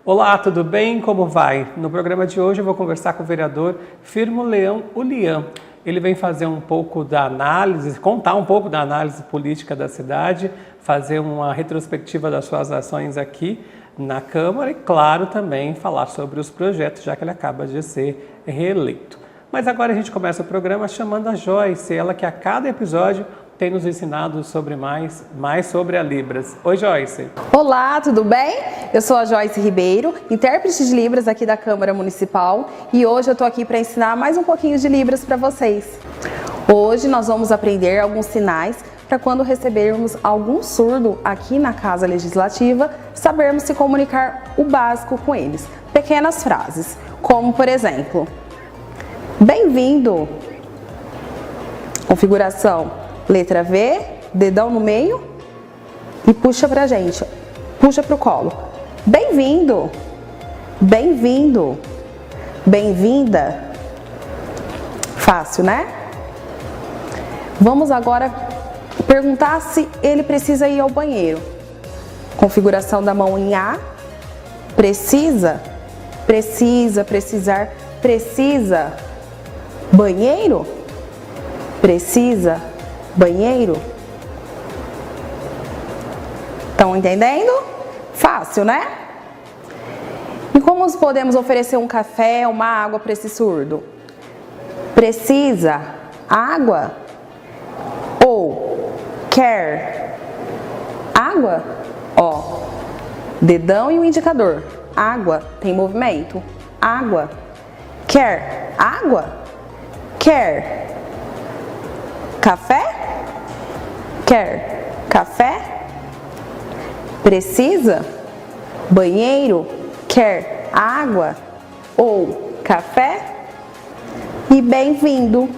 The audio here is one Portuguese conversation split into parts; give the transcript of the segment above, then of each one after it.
Olá, tudo bem? Como vai? No programa de hoje eu vou conversar com o vereador Firmo Leão Ulian. Ele vem fazer um pouco da análise, contar um pouco da análise política da cidade, fazer uma retrospectiva das suas ações aqui na Câmara e, claro, também falar sobre os projetos, já que ele acaba de ser reeleito. Mas agora a gente começa o programa chamando a Joyce, ela que a cada episódio tem nos ensinado sobre mais sobre a Libras. Oi, Joyce. Olá, tudo bem? Eu sou a Joyce Ribeiro, intérprete de Libras aqui da Câmara Municipal, e hoje eu estou aqui para ensinar mais um pouquinho de Libras para vocês. Hoje nós vamos aprender alguns sinais para quando recebermos algum surdo aqui na Casa Legislativa, sabermos se comunicar o básico com eles. Pequenas frases, como por exemplo, bem-vindo. Configuração, letra V, dedão no meio e puxa pra gente, puxa pro colo. Bem-vindo, bem-vindo, bem-vinda. Fácil, né? Vamos agora perguntar se ele precisa ir ao banheiro. Configuração da mão em A, precisa, precisa, precisar, precisa. Banheiro, precisa, banheiro. Estão entendendo? Fácil, né? E como podemos oferecer um café, uma água para esse surdo? Precisa água? Ou quer água? Ó, dedão e o indicador. Água tem movimento. Água. Quer água? Quer café? Quer café? Precisa? Banheiro? Quer água ou café? E bem-vindo.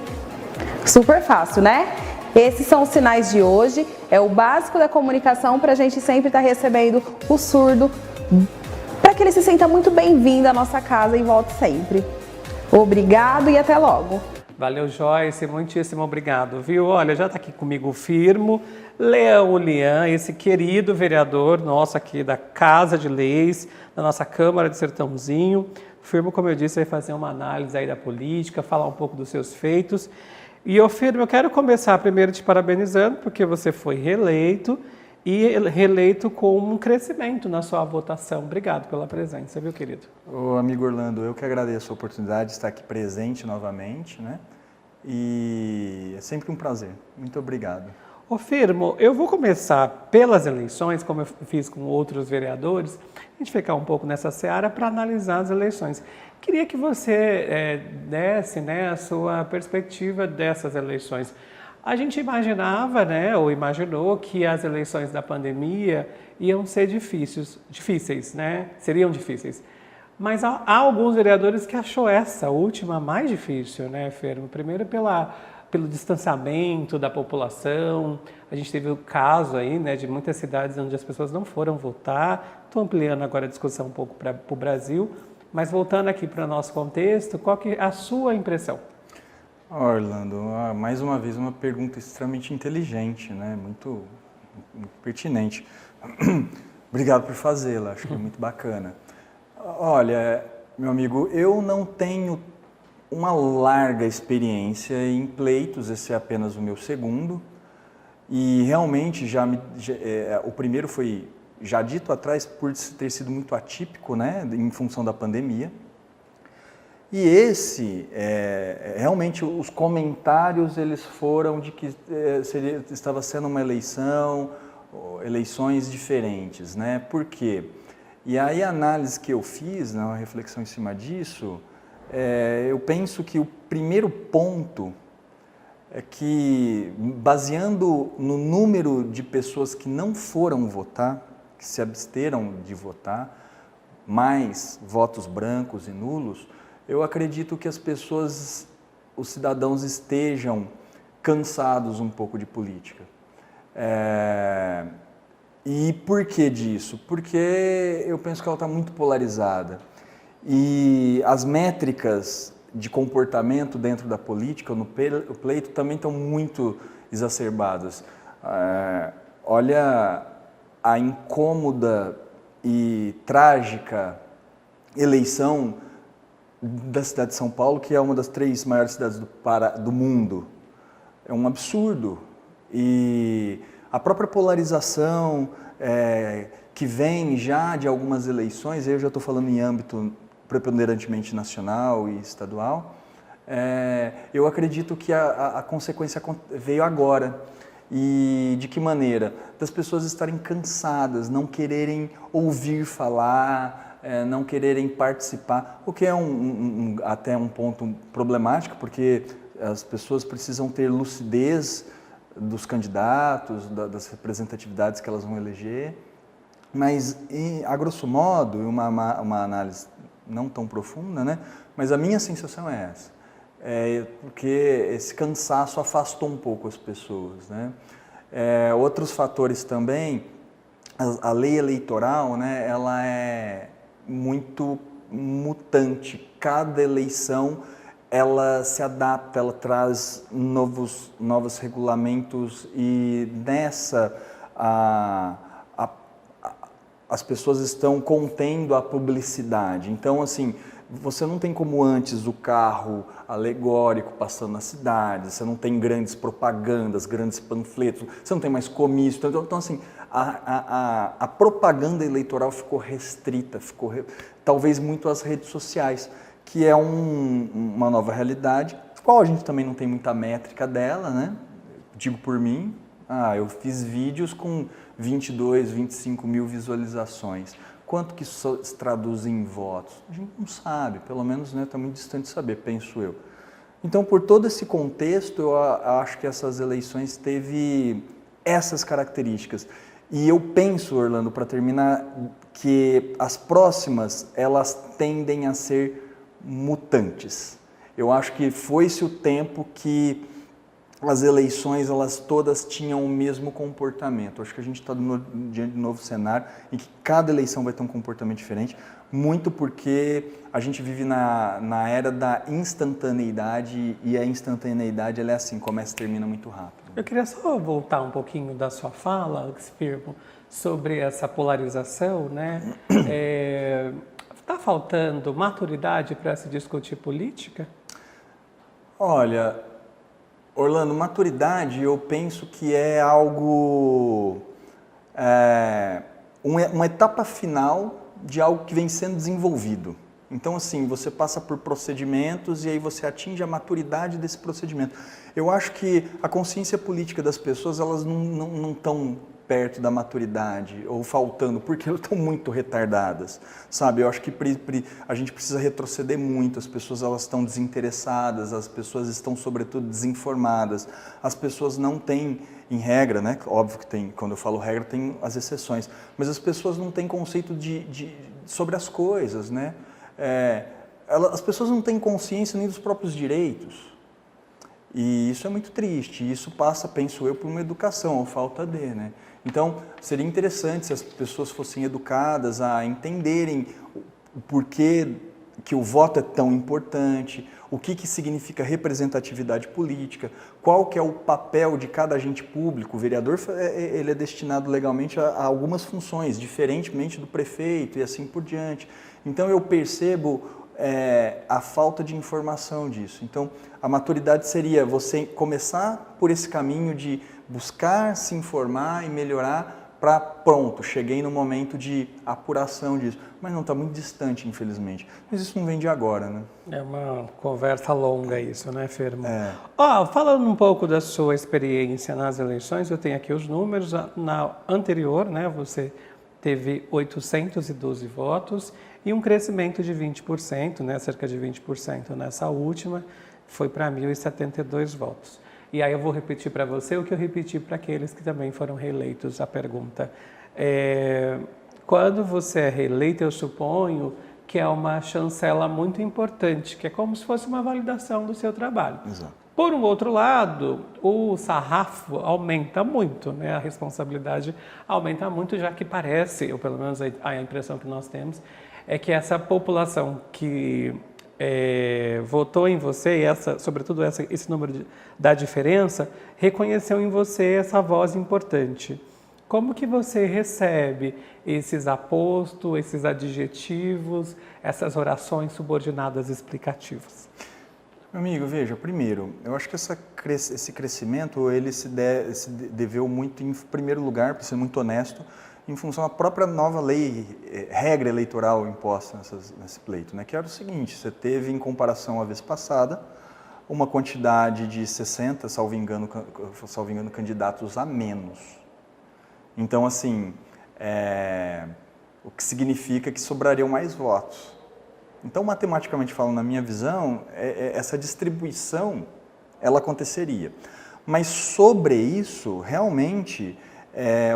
Super fácil, né? Esses são os sinais de hoje. É o básico da comunicação para a gente sempre estar recebendo o surdo, para que ele se sinta muito bem-vindo à nossa casa e volte sempre. Obrigado e até logo. Valeu, Joyce, muitíssimo obrigado, viu? Olha, já está aqui comigo o Firmo Leão Ulian, esse querido vereador nosso aqui da Casa de Leis, da nossa Câmara de Sertãozinho. O Firmo, como eu disse, vai fazer uma análise aí da política, falar um pouco dos seus feitos. E, ô Firmo, eu quero começar primeiro te parabenizando, porque você foi reeleito e reeleito com um crescimento na sua votação. Obrigado pela presença, viu, querido? Ô, amigo Orlando, eu que agradeço a oportunidade de estar aqui presente novamente, né? E é sempre um prazer. Muito obrigado. Ô Firmo, eu vou começar pelas eleições, como eu fiz com outros vereadores, a gente ficar um pouco nessa seara para analisar as eleições. Queria que você desse, né, a sua perspectiva dessas eleições. A gente imaginava, né, ou imaginou que as eleições da pandemia iam ser difíceis, né? Seriam difíceis. Mas há alguns vereadores que achou essa última mais difícil, né, Firmo? Primeiro pelo distanciamento da população. A gente teve o caso aí, né, de muitas cidades onde as pessoas não foram votar. Estou ampliando agora a discussão um pouco para o Brasil, mas voltando aqui para o nosso contexto, qual que é a sua impressão? Orlando, mais uma vez uma pergunta extremamente inteligente, né? Muito pertinente. Obrigado por fazê-la, acho que é muito bacana. Olha, meu amigo, eu não tenho uma larga experiência em pleitos, esse é apenas o meu segundo, e realmente o primeiro foi já dito atrás por ter sido muito atípico, né, em função da pandemia. E esse, realmente os comentários eles foram de que estava sendo uma eleições diferentes, né? Por quê? E aí a análise que eu fiz, né, uma reflexão em cima disso, eu penso que o primeiro ponto é que, baseando no número de pessoas que não foram votar, que se absteram de votar, mais votos brancos e nulos, eu acredito que as pessoas, os cidadãos estejam cansados um pouco de política. E por que disso? Porque eu penso que ela está muito polarizada. E as métricas de comportamento dentro da política, no pleito, também estão muito exacerbadas. Olha a incômoda e trágica eleição da cidade de São Paulo, que é uma das 3 maiores cidades do mundo. É um absurdo. E a própria polarização que vem já de algumas eleições, eu já estou falando em âmbito preponderantemente nacional e estadual, eu acredito que a consequência veio agora. E de que maneira? Das pessoas estarem cansadas, não quererem ouvir falar, não quererem participar, o que é até um ponto problemático, porque as pessoas precisam ter lucidez dos candidatos, das representatividades que elas vão eleger, mas, a grosso modo, uma análise não tão profunda, né? Mas a minha sensação é essa. Porque esse cansaço afastou um pouco as pessoas, né? Outros fatores também, a lei eleitoral, né, ela é muito mutante. Cada eleição ela se adapta, ela traz novos regulamentos e nessa as pessoas estão contendo a publicidade. Então, assim, você não tem como antes o carro alegórico passando na cidade, você não tem grandes propagandas, grandes panfletos, você não tem mais comício. Então assim, a propaganda eleitoral ficou restrita, talvez muito às redes sociais, que é uma nova realidade, qual a gente também não tem muita métrica dela, né? Digo por mim, eu fiz vídeos com 22, 25 mil visualizações. Quanto que isso se traduz em votos? A gente não sabe, pelo menos está muito distante de saber, penso eu. Então, por todo esse contexto, eu acho que essas eleições teve essas características. E eu penso, Orlando, para terminar, que as próximas, elas tendem a ser mutantes. Eu acho que foi-se o tempo que as eleições, elas todas tinham o mesmo comportamento. Acho que a gente está diante de um novo cenário em que cada eleição vai ter um comportamento diferente, muito porque a gente vive na era da instantaneidade e a instantaneidade ela é assim, começa e termina muito rápido. Eu queria só voltar um pouquinho da sua fala, Alex Firmo, sobre essa polarização, né? Está faltando maturidade para se discutir política? Olha, Orlando, maturidade eu penso que é algo, uma etapa final de algo que vem sendo desenvolvido. Então, assim, você passa por procedimentos e aí você atinge a maturidade desse procedimento. Eu acho que a consciência política das pessoas, elas não estão perto da maturidade ou faltando, porque elas estão muito retardadas, sabe? Eu acho que a gente precisa retroceder muito, as pessoas elas estão desinteressadas, as pessoas estão sobretudo desinformadas, as pessoas não têm, em regra, né? Óbvio que tem, quando eu falo regra tem as exceções, mas as pessoas não têm conceito sobre as coisas, né? As pessoas não têm consciência nem dos próprios direitos. E isso é muito triste, isso passa, penso eu, por uma educação, ou falta de, né? Então, seria interessante se as pessoas fossem educadas a entenderem o porquê que o voto é tão importante, o que significa representatividade política, qual que é o papel de cada agente público. O vereador ele é destinado legalmente a algumas funções, diferentemente do prefeito e assim por diante. Então, eu percebo a falta de informação disso. Então, a maturidade seria você começar por esse caminho de buscar se informar e melhorar para pronto, cheguei no momento de apuração disso. Mas não, está muito distante, infelizmente. Mas isso não vem de agora, né? É uma conversa longa isso, né, Firmo? Falando um pouco da sua experiência nas eleições, eu tenho aqui os números. Na anterior, né, você teve 812 votos e um crescimento de 20%, né, cerca de 20% nessa última, foi para 1.072 votos. E aí eu vou repetir para você o que eu repeti para aqueles que também foram reeleitos. A pergunta quando você é reeleito, eu suponho que é uma chancela muito importante, que é como se fosse uma validação do seu trabalho. Exato. Por um outro lado, o sarrafo aumenta muito, né? A responsabilidade aumenta muito, já que parece, ou pelo menos a impressão que nós temos, é que essa população que votou em você, e sobretudo esse número da diferença, reconheceu em você essa voz importante. Como que você recebe esses apostos, esses adjetivos, essas orações subordinadas explicativas? Meu amigo, veja, primeiro, eu acho que esse crescimento, ele se deveu muito, em primeiro lugar, para ser muito honesto, em função da própria nova lei, regra eleitoral imposta nesse pleito, né? Que era o seguinte: você teve, em comparação à vez passada, uma quantidade de 60, salvo engano, candidatos a menos. Então, assim, o que significa que sobrariam mais votos. Então, matematicamente falando, na minha visão, essa distribuição, ela aconteceria. Mas sobre isso, realmente,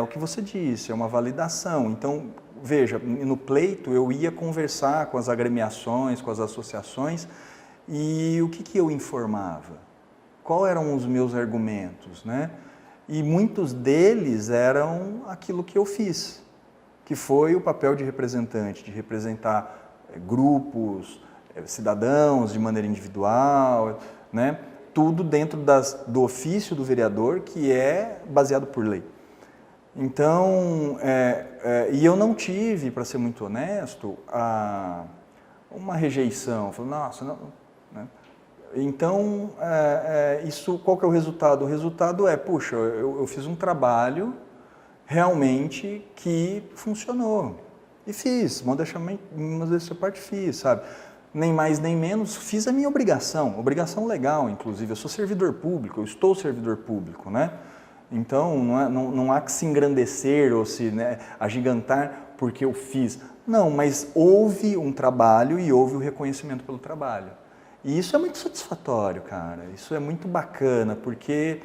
o que você disse, é uma validação. Então, veja, no pleito eu ia conversar com as agremiações, com as associações, e o que eu informava? Quais eram os meus argumentos, né? E muitos deles eram aquilo que eu fiz, que foi o papel de representante, de representar grupos, cidadãos de maneira individual, né? Tudo dentro do ofício do vereador, que é baseado por lei. Então, e eu não tive, para ser muito honesto, uma rejeição. Falei, nossa, não, né? Então, isso, qual que é o resultado? O resultado é, puxa, eu fiz um trabalho realmente que funcionou. E fiz, modéstia à parte fiz, sabe? Nem mais nem menos, fiz a minha obrigação legal, inclusive. Eu sou servidor público, eu estou servidor público, né? Então, não há que se engrandecer ou se, né, agigantar porque eu fiz. Não, mas houve um trabalho e houve o reconhecimento pelo trabalho. E isso é muito satisfatório, cara. Isso é muito bacana, porque,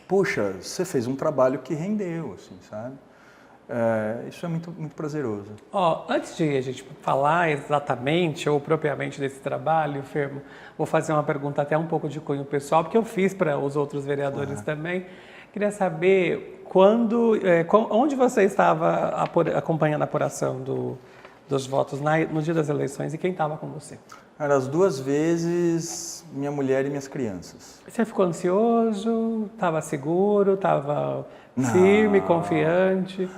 puxa, você fez um trabalho que rendeu, assim, sabe? Isso é muito, muito prazeroso. Antes de a gente falar exatamente ou propriamente desse trabalho, Fermo, vou fazer uma pergunta até um pouco de cunho pessoal, porque eu fiz para os outros vereadores também. Queria saber onde você estava acompanhando a apuração dos votos no dia das eleições e quem estava com você? Cara, as duas vezes, minha mulher e minhas crianças. Você ficou ansioso? Estava seguro? Estava firme, confiante?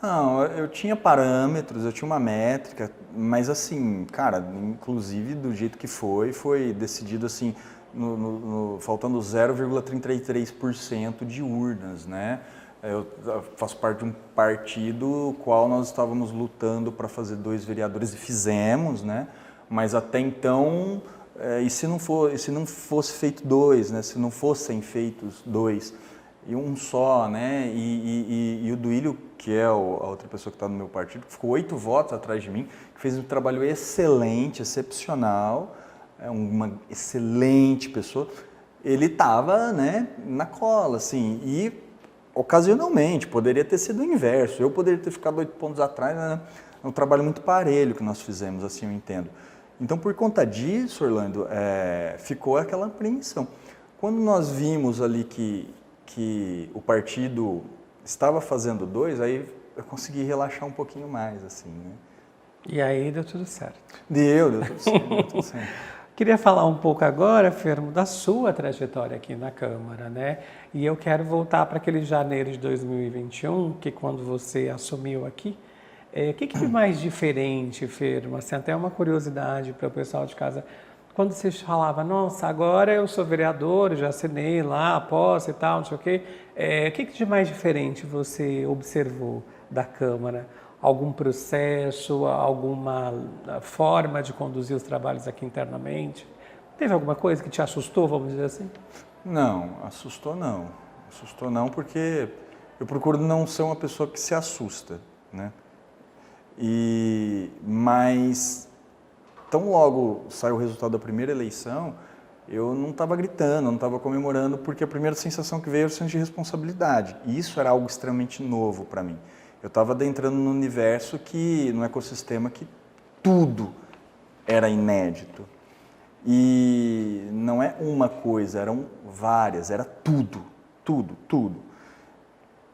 Não, eu tinha parâmetros, eu tinha uma métrica, mas assim, cara, inclusive do jeito que foi decidido assim, faltando 0,33% de urnas, né? Eu faço parte de um partido qual nós estávamos lutando para fazer 2 vereadores e fizemos, né? Mas até então, e se não fosse feito 2, né? Se não fossem feitos 2 e um só, né? E o Duílio, que é a outra pessoa que está no meu partido, que ficou 8 votos atrás de mim, que fez um trabalho excelente, excepcional, uma excelente pessoa. Ele estava, né, na cola, assim, e ocasionalmente poderia ter sido o inverso. Eu poderia ter ficado 8 pontos atrás, né? É um trabalho muito parelho que nós fizemos, assim, eu entendo. Então, por conta disso, Orlando, ficou aquela apreensão. Quando nós vimos ali que o partido estava fazendo 2, aí eu consegui relaxar um pouquinho mais, assim, né? E aí deu tudo certo. Deu tudo certo, deu tudo certo. Queria falar um pouco agora, Fermo, da sua trajetória aqui na Câmara, né? E eu quero voltar para aquele janeiro de 2021, que quando você assumiu aqui, o que de mais diferente, Fermo? Assim, até uma curiosidade para o pessoal de casa. Quando você falava, nossa, agora eu sou vereador, já assinei lá a posse e tal, não sei o quê. O que de mais diferente você observou da Câmara? Algum processo, alguma forma de conduzir os trabalhos aqui internamente? Teve alguma coisa que te assustou, vamos dizer assim? Não, assustou não. Assustou não porque eu procuro não ser uma pessoa que se assusta, né? Mas tão logo saiu o resultado da primeira eleição, eu não estava gritando, não estava comemorando, porque a primeira sensação que veio era o senso de responsabilidade. E isso era algo extremamente novo para mim. Eu estava adentrando no universo no ecossistema que tudo era inédito. E não é uma coisa, eram várias, era tudo.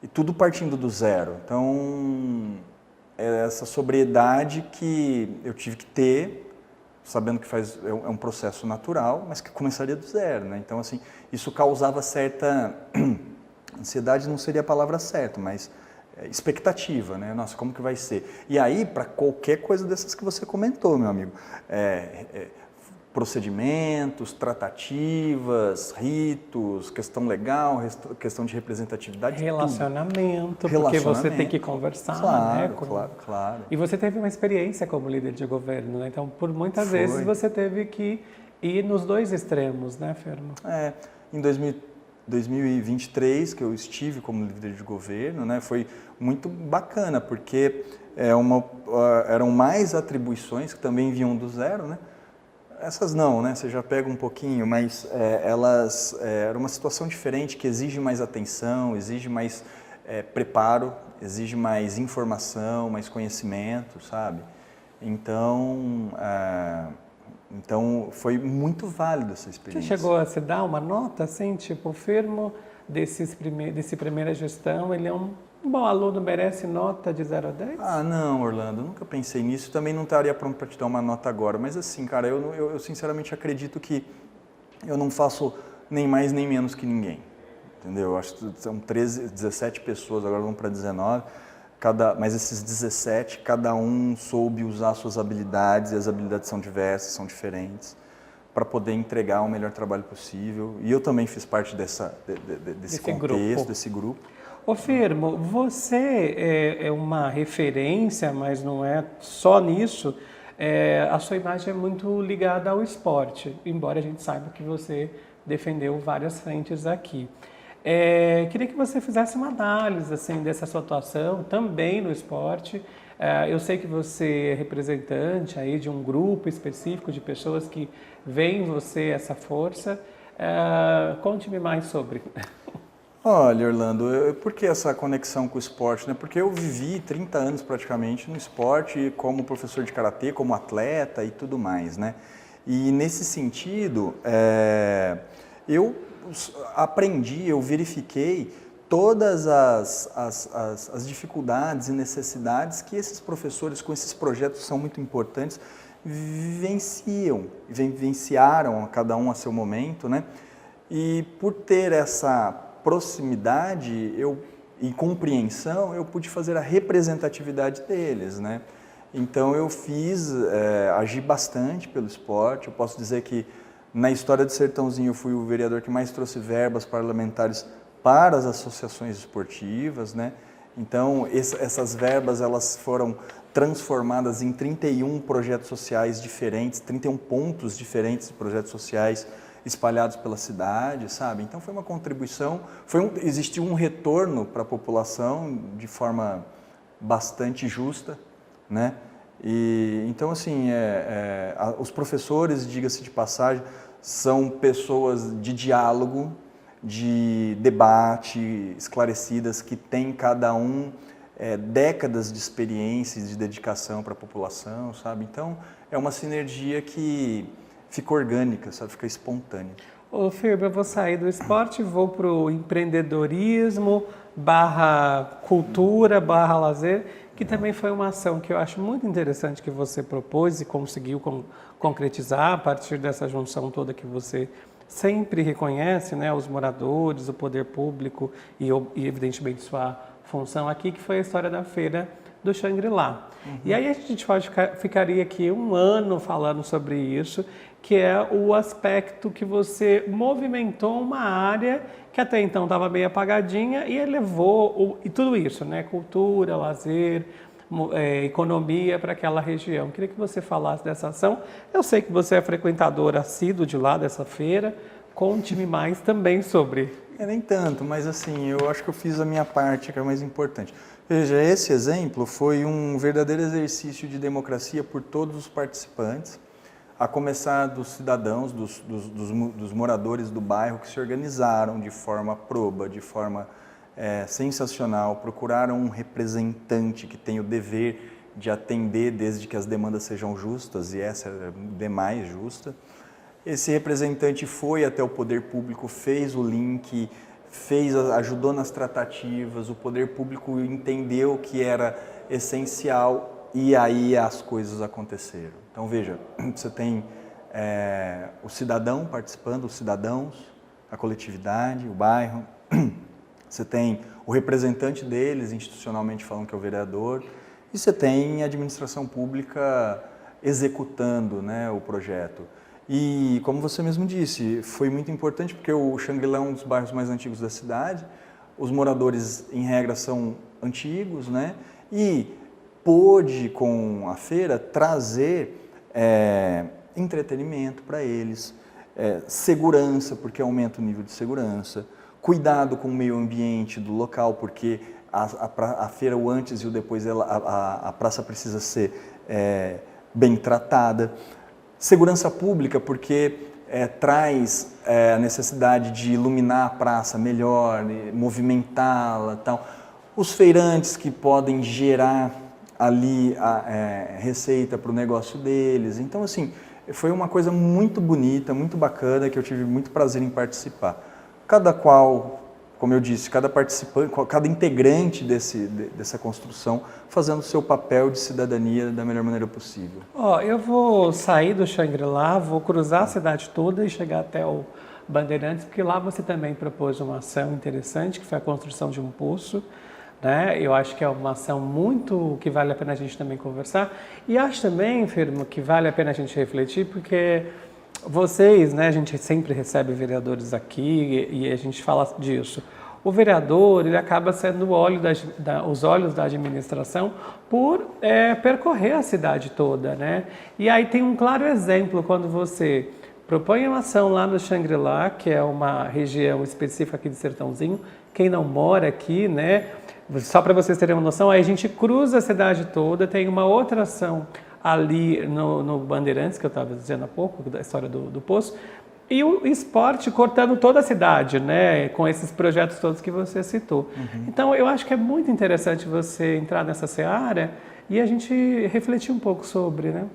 E tudo partindo do zero. Então, é essa sobriedade que eu tive que ter, sabendo que é um processo natural, mas que começaria do zero, né? Então, assim, isso causava certa ansiedade, não seria a palavra certa, mas expectativa, né? Nossa, como que vai ser? E aí, para qualquer coisa dessas que você comentou, meu amigo, procedimentos, tratativas, ritos, questão legal, questão de representatividade, Relacionamento, tudo. Porque você tem que conversar, claro, né? Claro. E você teve uma experiência como líder de governo, né? Então, por muitas vezes você teve que ir nos dois extremos, né, Fermo? Em 2023, que eu estive como líder de governo, né, foi muito bacana, porque eram mais atribuições que também vinham do zero, né? Essas não, né? Você já pega um pouquinho, mas era uma situação diferente que exige mais atenção, exige mais preparo, exige mais informação, mais conhecimento, sabe? Então foi muito válido essa experiência. Você chegou a se dar uma nota assim, tipo, Fermo desse primeira gestão, ele é um bom aluno, merece nota de 0 a 10? Não, Orlando, eu nunca pensei nisso, também não estaria pronto para te dar uma nota agora, mas assim, cara, eu sinceramente acredito que eu não faço nem mais nem menos que ninguém, entendeu? Eu acho que são 17 pessoas, agora vão para 19, mas esses 17, cada um soube usar suas habilidades, e as habilidades são diversas, são diferentes, para poder entregar o melhor trabalho possível, e eu também fiz parte desse contexto, desse grupo. Ô Fermo, você é uma referência, mas não é só nisso. A sua imagem é muito ligada ao esporte, embora a gente saiba que você defendeu várias frentes aqui. Queria que você fizesse uma análise assim, dessa sua atuação também no esporte. Eu sei que você é representante aí de um grupo específico de pessoas que veem em você essa força. Conte-me mais sobre. Olha, Orlando, por que essa conexão com o esporte? Né? Porque eu vivi 30 anos praticamente no esporte como professor de karatê, como atleta e tudo mais, né? E nesse sentido, eu aprendi, eu verifiquei todas as dificuldades e necessidades que esses professores com esses projetos que são muito importantes vivenciaram, cada um a seu momento, né? E por ter essa proximidade e compreensão, eu pude fazer a representatividade deles, né? Então eu agi bastante pelo esporte. Eu posso dizer que na história do Sertãozinho eu fui o vereador que mais trouxe verbas parlamentares para as associações esportivas, né? Então essas verbas elas foram transformadas em 31 projetos sociais diferentes, 31 pontos diferentes de projetos sociais espalhados pela cidade, sabe? Então foi uma contribuição, existiu um retorno para a população de forma bastante justa, né? E então assim, os professores, diga-se de passagem, são pessoas de diálogo, de debate, esclarecidas, que têm cada um décadas de experiência e de dedicação para a população, sabe? Então é uma sinergia que fica orgânica, sabe? Fica espontânea. Ô Fermo, eu vou sair do esporte e vou para o empreendedorismo /cultura /lazer, que também foi uma ação que eu acho muito interessante que você propôs e conseguiu concretizar a partir dessa junção toda que você sempre reconhece, né, os moradores, o poder público e evidentemente sua função aqui, que foi a história da feira do Xangri-Lá. E aí a gente ficaria aqui um ano falando sobre isso, que é o aspecto que você movimentou uma área que até então estava meio apagadinha e elevou e tudo isso, né? Cultura, lazer, economia para aquela região. Queria que você falasse dessa ação. Eu sei que você é frequentadora assíduo de lá dessa feira. Conte-me mais também sobre. Nem tanto, mas assim, eu acho que eu fiz a minha parte, que é a mais importante. Veja, esse exemplo foi um verdadeiro exercício de democracia por todos os participantes, a começar dos cidadãos, dos moradores do bairro que se organizaram de forma proba, de forma sensacional, procuraram um representante que tem o dever de atender desde que as demandas sejam justas, e essa é demais justa. Esse representante foi até o poder público, fez o link, ajudou nas tratativas, o poder público entendeu que era essencial e aí as coisas aconteceram. Então veja, você tem o cidadão participando, os cidadãos, a coletividade, o bairro, você tem o representante deles, institucionalmente falando, que é o vereador, e você tem a administração pública executando, né, o projeto. E, como você mesmo disse, foi muito importante porque o Xangri-Lá é um dos bairros mais antigos da cidade, os moradores, em regra, são antigos, né, e pôde, com a feira, trazer entretenimento para eles, segurança, porque aumenta o nível de segurança, cuidado com o meio ambiente do local, porque a feira, o antes e o depois, a praça precisa ser bem tratada. Segurança pública, porque traz a necessidade de iluminar a praça melhor, movimentá-la e tal. Os feirantes que podem gerar ali receita para o negócio deles. Então, assim, foi uma coisa muito bonita, muito bacana, que eu tive muito prazer em participar. Cada qual, como eu disse, cada participante, cada integrante dessa construção fazendo o seu papel de cidadania da melhor maneira possível. Eu vou sair do Xangri-Lá, vou cruzar a cidade toda e chegar até o Bandeirantes, porque lá você também propôs uma ação interessante, que foi a construção de um poço, né? Eu acho que é uma ação muito que vale a pena a gente também conversar. E acho também, Firmo, que vale a pena a gente refletir, porque vocês, né, a gente sempre recebe vereadores aqui e a gente fala disso. O vereador, ele acaba sendo os olhos da administração por percorrer a cidade toda, né? E aí tem um claro exemplo quando você propõe uma ação lá no Xangri-Lá, que é uma região específica aqui de Sertãozinho. Quem não mora aqui, né? Só para vocês terem uma noção, aí a gente cruza a cidade toda, tem uma outra ação ali no Bandeirantes, que eu estava dizendo há pouco, da história do poço, e o esporte cortando toda a cidade, né, com esses projetos todos que você citou. Uhum. Então, eu acho que é muito interessante você entrar nessa seara e a gente refletir um pouco sobre, né?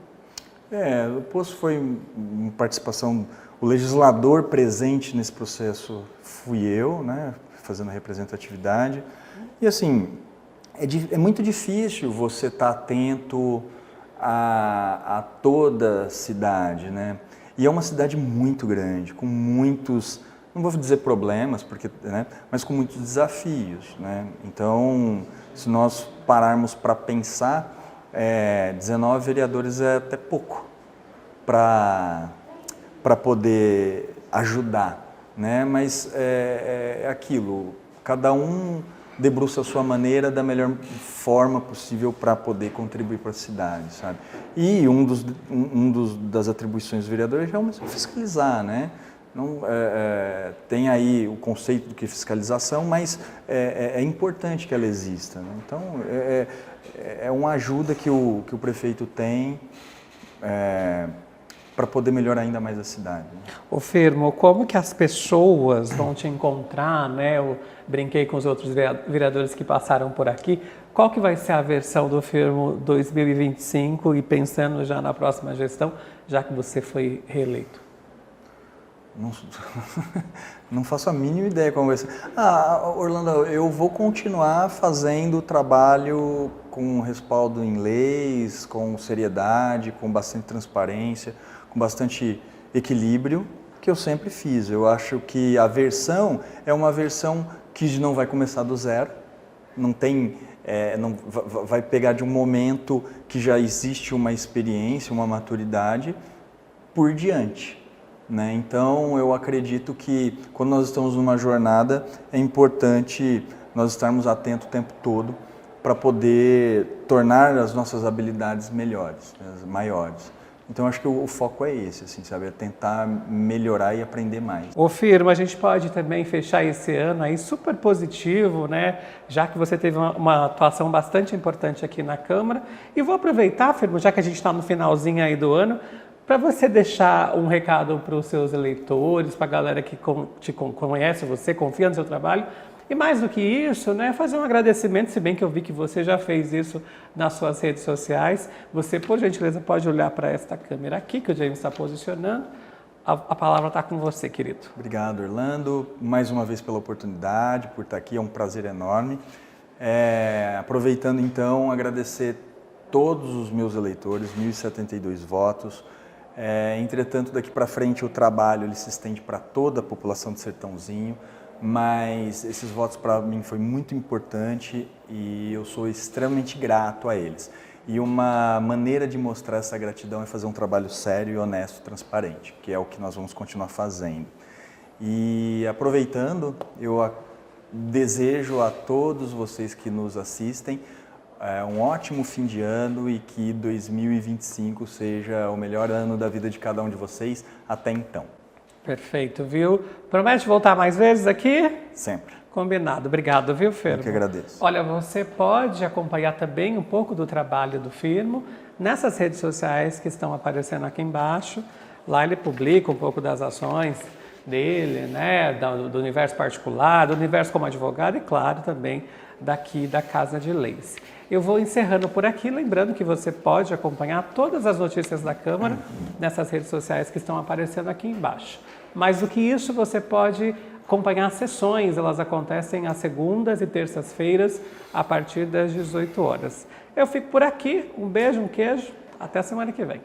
O poço foi uma participação, o legislador presente nesse processo fui eu, né, fazendo a representatividade. E assim, é muito difícil você estar atento a toda a cidade, né? E é uma cidade muito grande, com muitos, não vou dizer problemas, porque, né, mas com muitos desafios, né? Então, se nós pararmos para pensar, 19 vereadores é até pouco para poder ajudar, né? Mas é aquilo, cada um debruça a sua maneira da melhor forma possível para poder contribuir para a cidade, sabe? E das atribuições do vereador é realmente fiscalizar, né? Não, tem aí o conceito do que é fiscalização, mas é importante que ela exista, né? Então, é uma ajuda que o prefeito tem para poder melhorar ainda mais a cidade. Ô Firmo, como que as pessoas vão te encontrar, né? Eu brinquei com os outros vereadores que passaram por aqui. Qual que vai ser a versão do Firmo 2025 e pensando já na próxima gestão, já que você foi reeleito? Não faço a mínima ideia como vai ser. Orlando, eu vou continuar fazendo o trabalho com respaldo em leis, com seriedade, com bastante transparência, com bastante equilíbrio, que eu sempre fiz. Eu acho que a versão é uma versão que não vai começar do zero, não vai pegar de um momento que já existe uma experiência, uma maturidade por diante, né? Então, eu acredito que quando nós estamos numa jornada, é importante nós estarmos atentos o tempo todo para poder tornar as nossas habilidades melhores, maiores. Então, acho que o foco é esse, assim, sabe? É tentar melhorar e aprender mais. Ô Firmo, a gente pode também fechar esse ano aí super positivo, né? Já que você teve uma atuação bastante importante aqui na Câmara. E vou aproveitar, Firmo, já que a gente está no finalzinho aí do ano, para você deixar um recado para os seus eleitores, para a galera que te conhece, você confia no seu trabalho. E mais do que isso, né, fazer um agradecimento, se bem que eu vi que você já fez isso nas suas redes sociais. Você, por gentileza, pode olhar para esta câmera aqui, que o James está posicionando. A palavra está com você, querido. Obrigado, Orlando, mais uma vez pela oportunidade, por estar aqui, é um prazer enorme. Aproveitando, então, agradecer todos os meus eleitores, 1.072 votos. Entretanto, daqui para frente, o trabalho ele se estende para toda a população de Sertãozinho. mas esses votos para mim foi muito importante e eu sou extremamente grato a eles. E uma maneira de mostrar essa gratidão é fazer um trabalho sério, honesto, transparente, que é o que nós vamos continuar fazendo. E aproveitando, eu desejo a todos vocês que nos assistem um ótimo fim de ano e que 2025 seja o melhor ano da vida de cada um de vocês até então. Perfeito, viu? Promete voltar mais vezes aqui? Sempre. Combinado. Obrigado, viu, Firmo? Eu que agradeço. Olha, você pode acompanhar também um pouco do trabalho do Firmo nessas redes sociais que estão aparecendo aqui embaixo. Lá ele publica um pouco das ações dele, né, do universo particular, do universo como advogado e, claro, também daqui da Casa de Leis. Eu vou encerrando por aqui, lembrando que você pode acompanhar todas as notícias da Câmara nessas redes sociais que estão aparecendo aqui embaixo. Mais do que isso, você pode acompanhar as sessões, elas acontecem às segundas e terças-feiras, a partir das 18 horas. Eu fico por aqui, um beijo, um queijo, até a semana que vem.